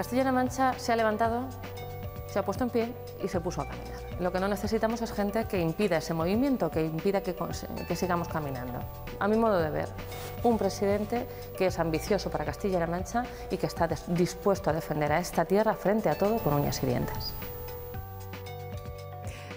Castilla-La Mancha se ha levantado, se ha puesto en pie y se puso a caminar. Lo que no necesitamos es gente que impida ese movimiento, que impida que sigamos caminando. A mi modo de ver, un presidente que es ambicioso para Castilla-La Mancha y que está dispuesto a defender a esta tierra frente a todo con uñas y dientes.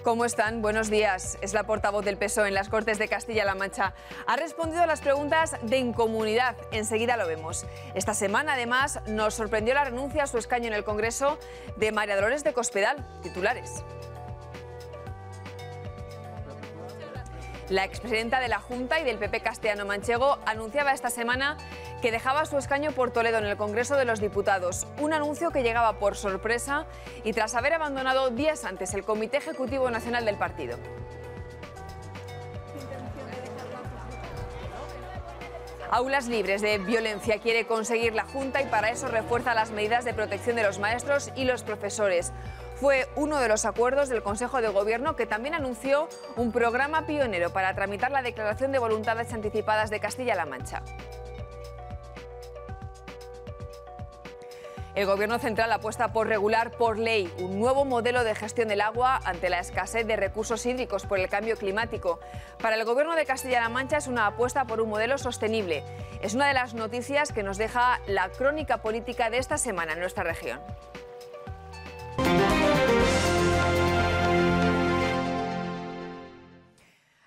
¿Cómo están? Buenos días. Es la portavoz del PSOE en las Cortes de Castilla-La Mancha. Ha respondido a las preguntas de Incomunidad. Enseguida lo vemos. Esta semana, además, nos sorprendió la renuncia a su escaño en el Congreso de María Dolores de Cospedal. Titulares. La expresidenta de la Junta y del PP castellano-manchego anunciaba esta semana que dejaba su escaño por Toledo en el Congreso de los Diputados. Un anuncio que llegaba por sorpresa y tras haber abandonado días antes el Comité Ejecutivo Nacional del partido. Aulas libres de violencia quiere conseguir la Junta y para eso refuerza las medidas de protección de los maestros y los profesores. Fue uno de los acuerdos del Consejo de Gobierno que también anunció un programa pionero para tramitar la declaración de voluntades anticipadas de Castilla-La Mancha. El Gobierno central apuesta por regular por ley un nuevo modelo de gestión del agua ante la escasez de recursos hídricos por el cambio climático. Para el Gobierno de Castilla-La Mancha es una apuesta por un modelo sostenible. Es una de las noticias que nos deja la crónica política de esta semana en nuestra región.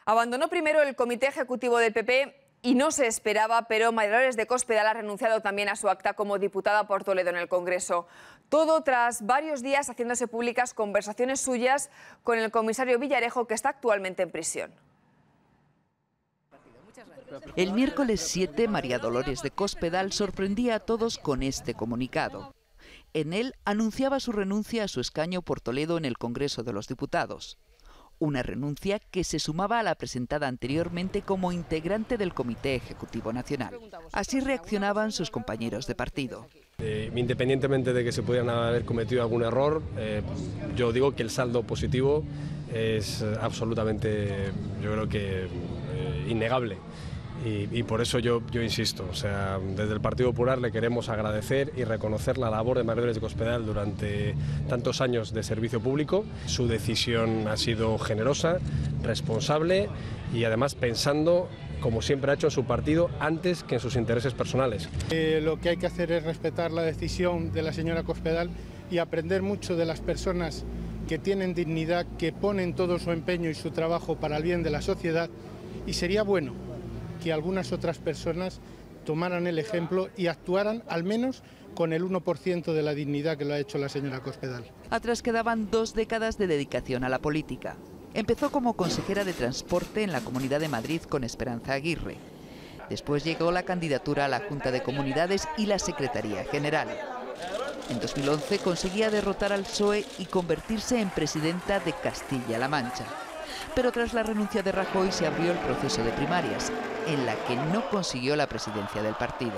Abandonó primero el Comité Ejecutivo del PP y no se esperaba, pero María Dolores de Cospedal ha renunciado también a su acta como diputada por Toledo en el Congreso. Todo tras varios días haciéndose públicas conversaciones suyas con el comisario Villarejo, que está actualmente en prisión. El miércoles 7, María Dolores de Cospedal sorprendía a todos con este comunicado. En él anunciaba su renuncia a su escaño por Toledo en el Congreso de los Diputados. Una renuncia que se sumaba a la presentada anteriormente como integrante del Comité Ejecutivo Nacional. Así reaccionaban sus compañeros de partido. Independientemente de que se pudieran haber cometido algún error, yo digo que el saldo positivo es absolutamente, yo creo que innegable. Y por eso yo insisto, o sea, desde el Partido Popular le queremos agradecer y reconocer la labor de María Dolores de Cospedal durante tantos años de servicio público. Su decisión ha sido generosa, responsable y además pensando, como siempre ha hecho, en su partido antes que en sus intereses personales. Lo que hay que hacer es respetar la decisión de la señora Cospedal y aprender mucho de las personas que tienen dignidad, que ponen todo su empeño y su trabajo para el bien de la sociedad, y sería bueno que algunas otras personas tomaran el ejemplo y actuaran al menos con el 1% de la dignidad que lo ha hecho la señora Cospedal. Atrás quedaban 2 décadas de dedicación a la política. Empezó como consejera de Transporte en la Comunidad de Madrid con Esperanza Aguirre. Después llegó la candidatura a la Junta de Comunidades y la Secretaría General. En 2011 conseguía derrotar al PSOE y convertirse en presidenta de Castilla-La Mancha. Pero tras la renuncia de Rajoy se abrió el proceso de primarias, en la que no consiguió la presidencia del partido.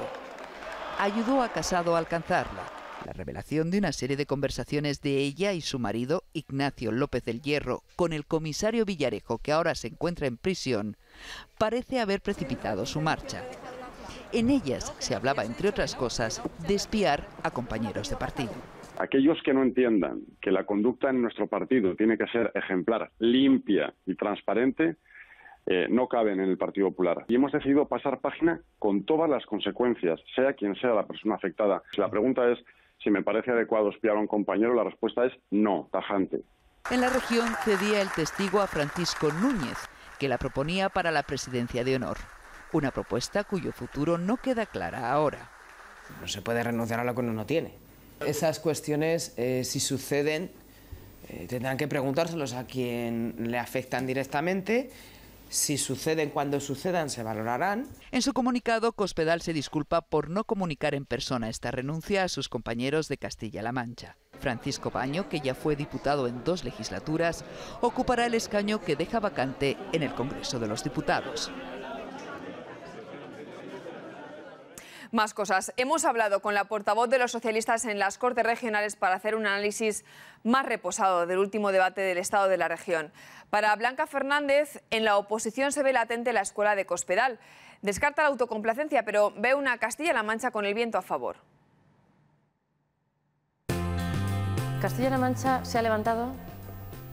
Ayudó a Casado a alcanzarla. La revelación de una serie de conversaciones de ella y su marido, Ignacio López del Hierro, con el comisario Villarejo, que ahora se encuentra en prisión, parece haber precipitado su marcha. En ellas se hablaba, entre otras cosas, de espiar a compañeros de partido. Aquellos que no entiendan que la conducta en nuestro partido tiene que ser ejemplar, limpia y transparente, no caben en el Partido Popular. Y hemos decidido pasar página con todas las consecuencias, sea quien sea la persona afectada. Si la pregunta es si me parece adecuado espiar a un compañero, la respuesta es no, tajante. En la región cedía el testigo a Francisco Núñez, que la proponía para la presidencia de honor. Una propuesta cuyo futuro no queda clara ahora. No se puede renunciar a lo que uno no tiene. Esas cuestiones, si suceden, tendrán que preguntárselos a quien le afectan directamente. Si suceden, cuando sucedan, se valorarán. En su comunicado, Cospedal se disculpa por no comunicar en persona esta renuncia a sus compañeros de Castilla-La Mancha. Francisco Baño, que ya fue diputado en 2 legislaturas, ocupará el escaño que deja vacante en el Congreso de los Diputados. Más cosas. Hemos hablado con la portavoz de los socialistas en las Cortes Regionales para hacer un análisis más reposado del último debate del estado de la región. Para Blanca Fernández, en la oposición se ve latente la escuela de Cospedal. Descarta la autocomplacencia, pero ve una Castilla-La Mancha con el viento a favor. Castilla-La Mancha se ha levantado,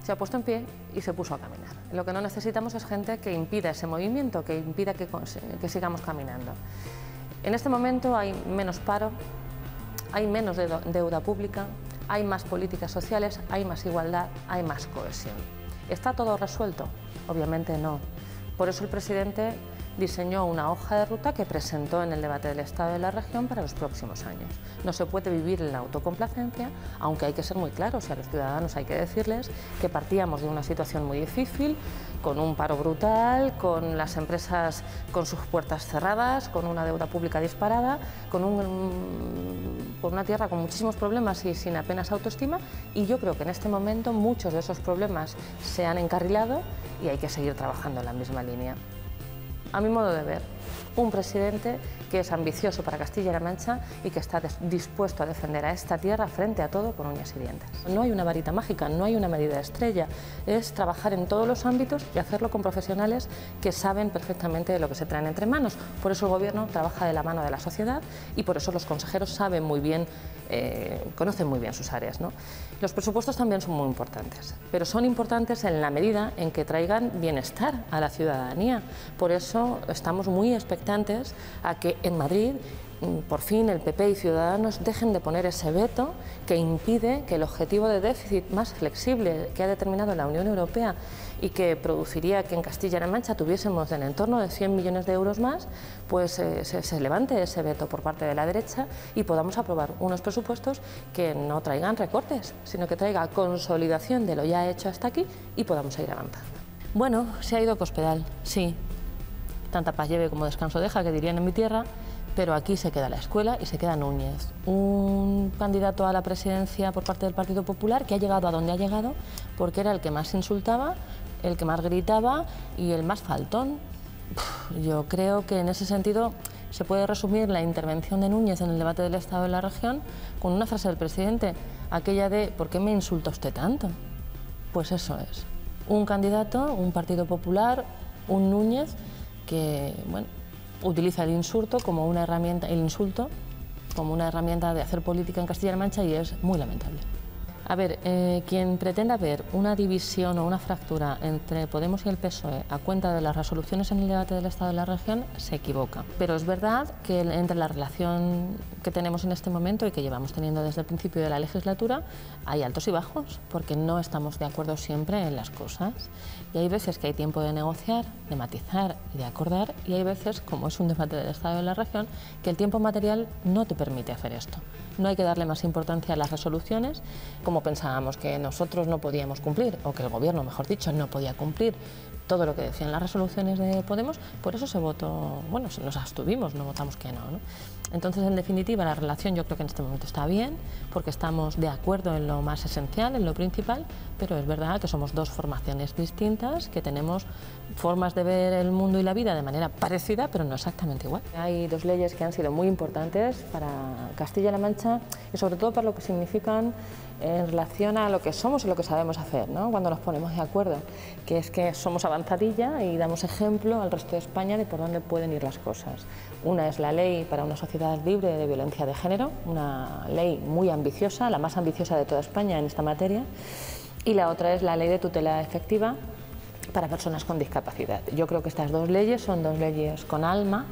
se ha puesto en pie y se puso a caminar. Lo que no necesitamos es gente que impida ese movimiento, que impida que sigamos caminando. En este momento hay menos paro, hay menos deuda pública, hay más políticas sociales, hay más igualdad, hay más cohesión. ¿Está todo resuelto? Obviamente no. Por eso el presidente diseñó una hoja de ruta que presentó en el debate del Estado de la región para los próximos años. No se puede vivir en la autocomplacencia, aunque hay que ser muy claros y a los ciudadanos hay que decirles que partíamos de una situación muy difícil, con un paro brutal, con las empresas con sus puertas cerradas, con una deuda pública disparada, con una tierra con muchísimos problemas y sin apenas autoestima, y yo creo que en este momento muchos de esos problemas se han encarrilado y hay que seguir trabajando en la misma línea. A mi modo de ver, un presidente que es ambicioso para Castilla-La Mancha y que está dispuesto a defender a esta tierra frente a todo con uñas y dientes. No hay una varita mágica, no hay una medida estrella, es trabajar en todos los ámbitos y hacerlo con profesionales que saben perfectamente lo que se traen entre manos. Por eso el Gobierno trabaja de la mano de la sociedad y por eso los consejeros saben muy bien, conocen muy bien sus áreas, ¿no? Los presupuestos también son muy importantes, pero son importantes en la medida en que traigan bienestar a la ciudadanía. Por eso estamos muy expectantes a que en Madrid, por fin, el PP y Ciudadanos dejen de poner ese veto que impide que el objetivo de déficit más flexible que ha determinado la Unión Europea y que produciría que en Castilla-La Mancha tuviésemos en torno de 100 millones de euros más, pues se levante ese veto por parte de la derecha y podamos aprobar unos presupuestos que no traigan recortes, sino que traiga consolidación de lo ya hecho hasta aquí y podamos seguir avanzando. Bueno, se ha ido Cospedal, sí. Tanta paz lleve como descanso deja, que dirían en mi tierra, pero aquí se queda la escuela y se queda Núñez, un candidato a la presidencia por parte del Partido Popular que ha llegado a donde ha llegado porque era el que más insultaba, el que más gritaba y el más faltón. Yo creo que en ese sentido se puede resumir la intervención de Núñez en el debate del Estado de la región con una frase del presidente, aquella de ¿por qué me insulta usted tanto? Pues eso es, un candidato, un Partido Popular, un Núñez que, bueno, utiliza el insulto como una herramienta, de hacer política en Castilla-La Mancha y es muy lamentable. A ver, quien pretenda ver una división o una fractura entre Podemos y el PSOE a cuenta de las resoluciones en el debate del Estado de la región se equivoca. Pero es verdad que entre la relación que tenemos en este momento y que llevamos teniendo desde el principio de la legislatura hay altos y bajos, porque no estamos de acuerdo siempre en las cosas. Y hay veces que hay tiempo de negociar, de matizar y de acordar, y hay veces, como es un debate del Estado de la región, que el tiempo material no te permite hacer esto. No hay que darle más importancia a las resoluciones, como pensábamos que nosotros no podíamos cumplir, o que el Gobierno, mejor dicho, no podía cumplir todo lo que decían las resoluciones de Podemos, por eso se votó, bueno, nos abstuvimos, no votamos que no. Entonces, en definitiva, la relación yo creo que en este momento está bien, porque estamos de acuerdo en lo más esencial, en lo principal, pero es verdad que somos dos formaciones distintas, que tenemos formas de ver el mundo y la vida de manera parecida, pero no exactamente igual. Hay dos leyes que han sido muy importantes para Castilla-La Mancha y sobre todo para lo que significan en relación a lo que somos y lo que sabemos hacer, ¿no? Cuando nos ponemos de acuerdo, que es que somos avanzadilla y damos ejemplo al resto de España de por dónde pueden ir las cosas. Una es la ley para una sociedad libre de violencia de género, una ley muy ambiciosa, la más ambiciosa de toda España en esta materia, y la otra es la ley de tutela efectiva para personas con discapacidad. Yo creo que estas dos leyes son dos leyes con alma,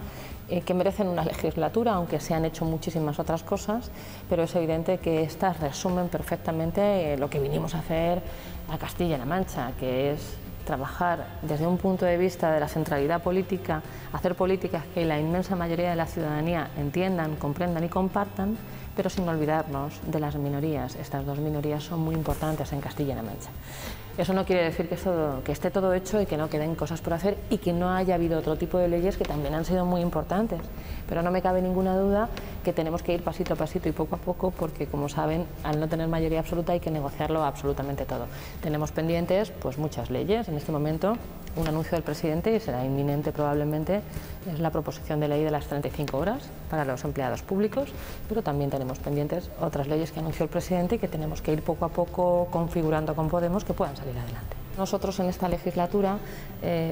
que merecen una legislatura, aunque se han hecho muchísimas otras cosas, pero es evidente que estas resumen perfectamente lo que vinimos a hacer a Castilla-La Mancha, que es trabajar desde un punto de vista de la centralidad política, hacer políticas que la inmensa mayoría de la ciudadanía entiendan, comprendan y compartan, pero sin olvidarnos de las minorías. Estas dos minorías son muy importantes en Castilla-La Mancha. Eso no quiere decir que esté todo hecho y que no queden cosas por hacer y que no haya habido otro tipo de leyes que también han sido muy importantes. Pero no me cabe ninguna duda que tenemos que ir pasito a pasito y poco a poco porque, como saben, al no tener mayoría absoluta hay que negociarlo absolutamente todo. Tenemos pendientes pues muchas leyes. En este momento un anuncio del presidente, y será inminente probablemente, es la proposición de ley de las 35 horas para los empleados públicos, pero también tenemos pendientes otras leyes que anunció el presidente y que tenemos que ir poco a poco configurando con Podemos que puedan salir adelante. Nosotros en esta legislatura,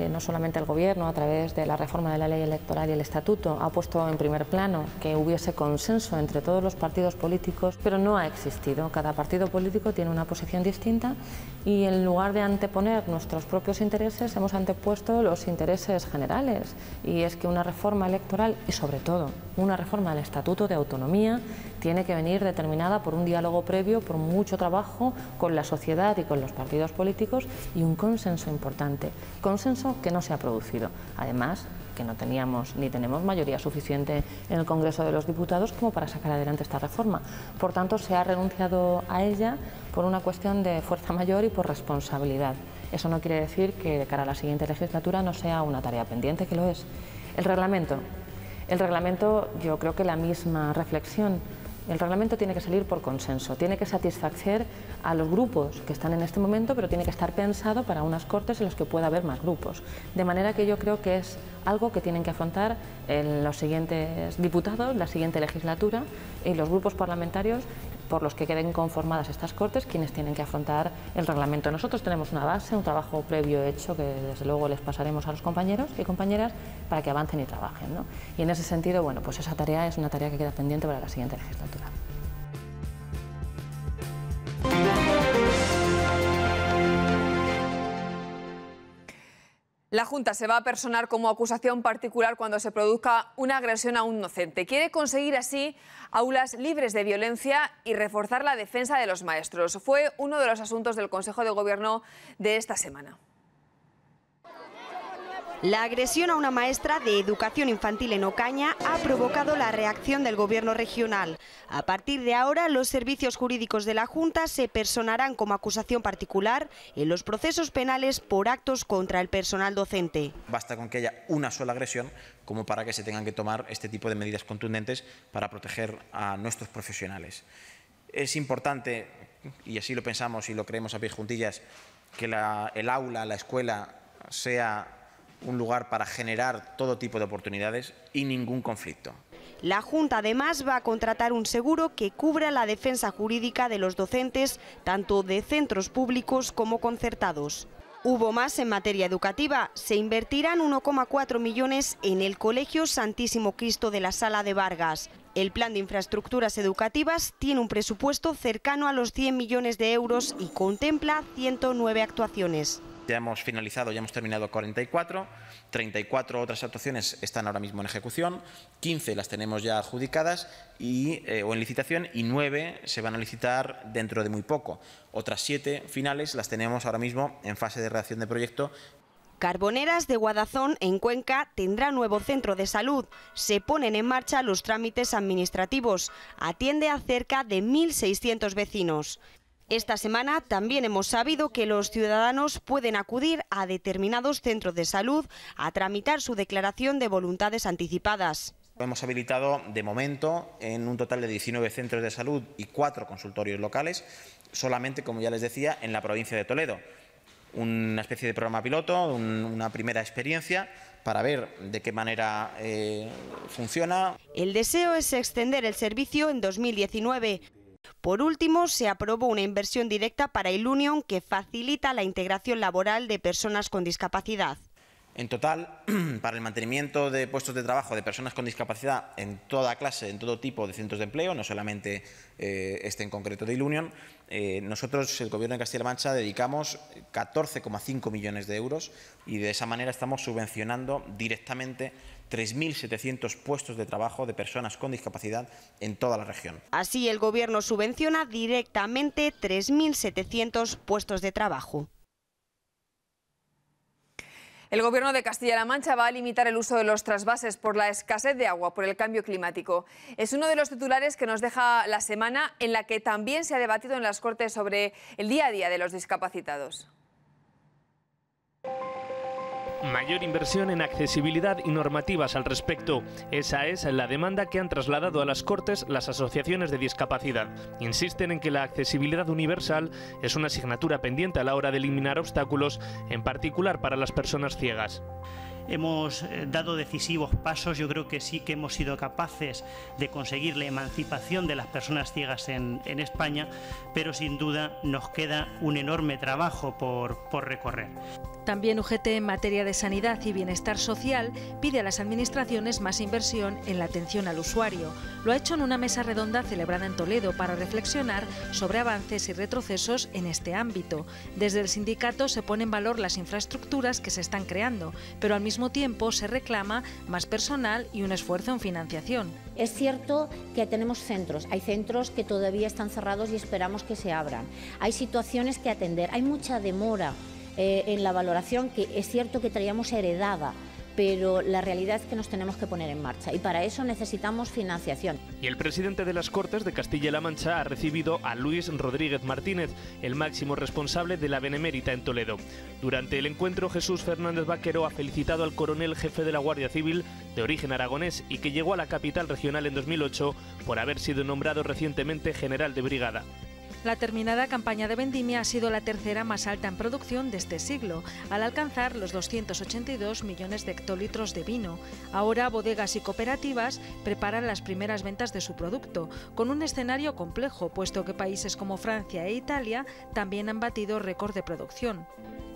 no solamente el Gobierno, a través de la reforma de la ley electoral y el estatuto, ha puesto en primer plano que hubiese consenso entre todos los partidos políticos, pero no ha existido. Cada partido político tiene una posición distinta y en lugar de anteponer nuestros propios intereses, hemos antepuesto los intereses generales. Y es que una reforma electoral y sobre todo una reforma del Estatuto de Autonomía tiene que venir determinada por un diálogo previo, por mucho trabajo con la sociedad y con los partidos políticos y un consenso importante, consenso que no se ha producido. Además, que no teníamos ni tenemos mayoría suficiente en el Congreso de los Diputados como para sacar adelante esta reforma. Por tanto, se ha renunciado a ella por una cuestión de fuerza mayor y por responsabilidad. Eso no quiere decir que de cara a la siguiente legislatura no sea una tarea pendiente, que lo es. El reglamento, yo creo que la misma reflexión. El reglamento tiene que salir por consenso, tiene que satisfacer a los grupos que están en este momento, pero tiene que estar pensado para unas Cortes en las que pueda haber más grupos. De manera que yo creo que es algo que tienen que afrontar los siguientes diputados, la siguiente legislatura y los grupos parlamentarios por los que queden conformadas estas Cortes, quienes tienen que afrontar el reglamento. Nosotros tenemos una base, un trabajo previo hecho que desde luego les pasaremos a los compañeros y compañeras para que avancen y trabajen, ¿no? Y en ese sentido, bueno, pues esa tarea es una tarea que queda pendiente para la siguiente legislatura. La Junta se va a personar como acusación particular cuando se produzca una agresión a un docente. Quiere conseguir así aulas libres de violencia y reforzar la defensa de los maestros. Fue uno de los asuntos del Consejo de Gobierno de esta semana. La agresión a una maestra de educación infantil en Ocaña ha provocado la reacción del Gobierno regional. A partir de ahora, los servicios jurídicos de la Junta se personarán como acusación particular en los procesos penales por actos contra el personal docente. Basta con que haya una sola agresión como para que se tengan que tomar este tipo de medidas contundentes para proteger a nuestros profesionales. Es importante, y así lo pensamos y lo creemos a pie juntillas, que el aula, la escuela, sea un lugar para generar todo tipo de oportunidades y ningún conflicto. La Junta además va a contratar un seguro que cubra la defensa jurídica de los docentes, tanto de centros públicos como concertados. Hubo más en materia educativa. Se invertirán 1,4 millones en el Colegio Santísimo Cristo de la Sala de Vargas. El plan de infraestructuras educativas tiene un presupuesto cercano a los 100 millones de euros y contempla 109 actuaciones. Ya hemos finalizado, ya hemos terminado 44, 34 otras actuaciones están ahora mismo en ejecución, 15 las tenemos ya adjudicadas o en licitación y 9 se van a licitar dentro de muy poco. Otras 7 finales las tenemos ahora mismo en fase de redacción de proyecto. Carboneras de Guadazón, en Cuenca, tendrá nuevo centro de salud. Se ponen en marcha los trámites administrativos. Atiende a cerca de 1.600 vecinos. Esta semana también hemos sabido que los ciudadanos pueden acudir a determinados centros de salud a tramitar su declaración de voluntades anticipadas. Hemos habilitado de momento en un total de 19 centros de salud y 4 consultorios locales, solamente, como ya les decía, en la provincia de Toledo. Una especie de programa piloto, una primera experiencia para ver de qué manera funciona. El deseo es extender el servicio en 2019. Por último, se aprobó una inversión directa para Ilunion que facilita la integración laboral de personas con discapacidad. En total, para el mantenimiento de puestos de trabajo de personas con discapacidad en toda clase, en todo tipo de centros de empleo, no solamente este en concreto de Ilunion, nosotros, el Gobierno de Castilla-La Mancha, dedicamos 14,5 millones de euros y de esa manera estamos subvencionando directamente 3.700 puestos de trabajo de personas con discapacidad en toda la región. Así, el Gobierno subvenciona directamente 3.700 puestos de trabajo. El Gobierno de Castilla-La Mancha va a limitar el uso de los trasvases por la escasez de agua por el cambio climático. Es uno de los titulares que nos deja la semana en la que también se ha debatido en las Cortes sobre el día a día de los discapacitados. Mayor inversión en accesibilidad y normativas al respecto. Esa es la demanda que han trasladado a las Cortes las asociaciones de discapacidad. Insisten en que la accesibilidad universal es una asignatura pendiente a la hora de eliminar obstáculos, en particular para las personas ciegas. hemos dado decisivos pasos. Yo creo que sí que hemos sido capaces de conseguir la emancipación de las personas ciegas en España, pero sin duda nos queda un enorme trabajo por recorrer. También UGT, en materia de sanidad y bienestar social, pide a las administraciones más inversión en la atención al usuario. Lo ha hecho en una mesa redonda celebrada en Toledo para reflexionar sobre avances y retrocesos en este ámbito. Desde el sindicato se pone en valor las infraestructuras que se están creando, pero al mismo tiempo se reclama más personal y un esfuerzo en financiación. Es cierto que tenemos centros, hay centros que todavía están cerrados y esperamos que se abran. Hay situaciones que atender, hay mucha demora en la valoración, que es cierto que traíamos heredada, pero la realidad es que nos tenemos que poner en marcha y para eso necesitamos financiación. Y el presidente de las Cortes de Castilla-La Mancha ha recibido a Luis Rodríguez Martínez, el máximo responsable de la Benemérita en Toledo. Durante el encuentro, Jesús Fernández Vaquero ha felicitado al coronel jefe de la Guardia Civil, de origen aragonés y que llegó a la capital regional en 2008 por haber sido nombrado recientemente general de brigada. La terminada campaña de vendimia ha sido la tercera más alta en producción de este siglo, al alcanzar los 282 millones de hectolitros de vino. Ahora bodegas y cooperativas preparan las primeras ventas de su producto, con un escenario complejo, puesto que países como Francia e Italia también han batido récord de producción.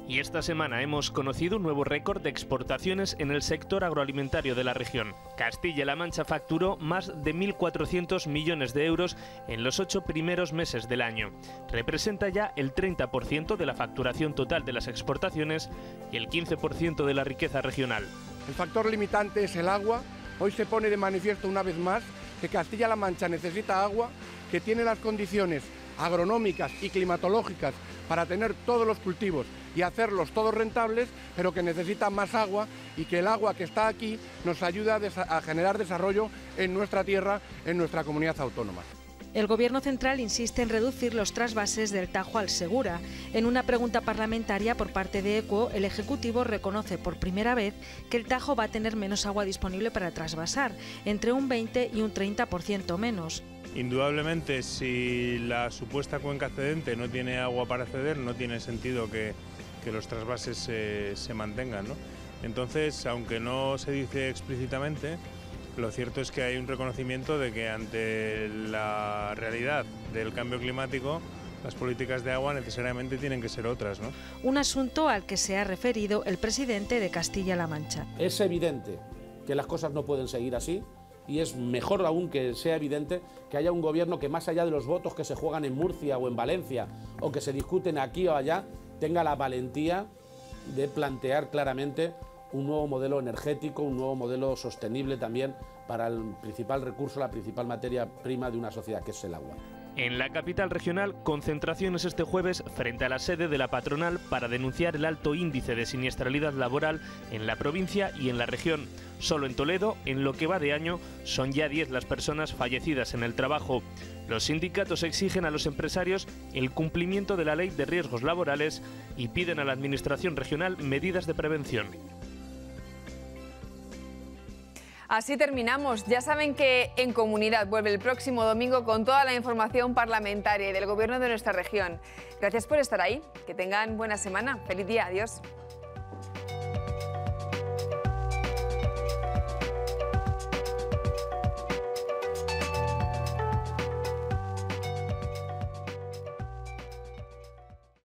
Y esta semana hemos conocido un nuevo récord de exportaciones en el sector agroalimentario de la región. Castilla-La Mancha facturó más de 1.400 millones de euros en los 8 primeros meses del año. Representa ya el 30% de la facturación total de las exportaciones y el 15% de la riqueza regional. El factor limitante es el agua. Hoy se pone de manifiesto una vez más que Castilla-La Mancha necesita agua, que tiene las condiciones agronómicas y climatológicas para tener todos los cultivos y hacerlos todos rentables, pero que necesita más agua y que el agua que está aquí nos ayuda a generar desarrollo en nuestra tierra, en nuestra comunidad autónoma. El Gobierno central insiste en reducir los trasvases del Tajo al Segura. En una pregunta parlamentaria por parte de ECUO, el Ejecutivo reconoce por primera vez que el Tajo va a tener menos agua disponible para trasvasar, entre un 20 y un 30% menos. Indudablemente, si la supuesta cuenca cedente no tiene agua para ceder, no tiene sentido que los trasvases se mantengan, ¿no? Entonces, aunque no se dice explícitamente, lo cierto es que hay un reconocimiento de que ante la realidad del cambio climático, las políticas de agua necesariamente tienen que ser otras, ¿no? Un asunto al que se ha referido el presidente de Castilla-La Mancha. Es evidente que las cosas no pueden seguir así. Y es mejor aún que sea evidente que haya un gobierno que, más allá de los votos que se juegan en Murcia o en Valencia o que se discuten aquí o allá, tenga la valentía de plantear claramente un nuevo modelo energético, un nuevo modelo sostenible también para el principal recurso, la principal materia prima de una sociedad, que es el agua. En la capital regional, concentraciones este jueves frente a la sede de la patronal para denunciar el alto índice de siniestralidad laboral en la provincia y en la región. Solo en Toledo, en lo que va de año, son ya 10 las personas fallecidas en el trabajo. Los sindicatos exigen a los empresarios el cumplimiento de la ley de riesgos laborales y piden a la administración regional medidas de prevención. Así terminamos. Ya saben que En Comunidad vuelve el próximo domingo con toda la información parlamentaria y del Gobierno de nuestra región. Gracias por estar ahí. Que tengan buena semana. Feliz día. Adiós.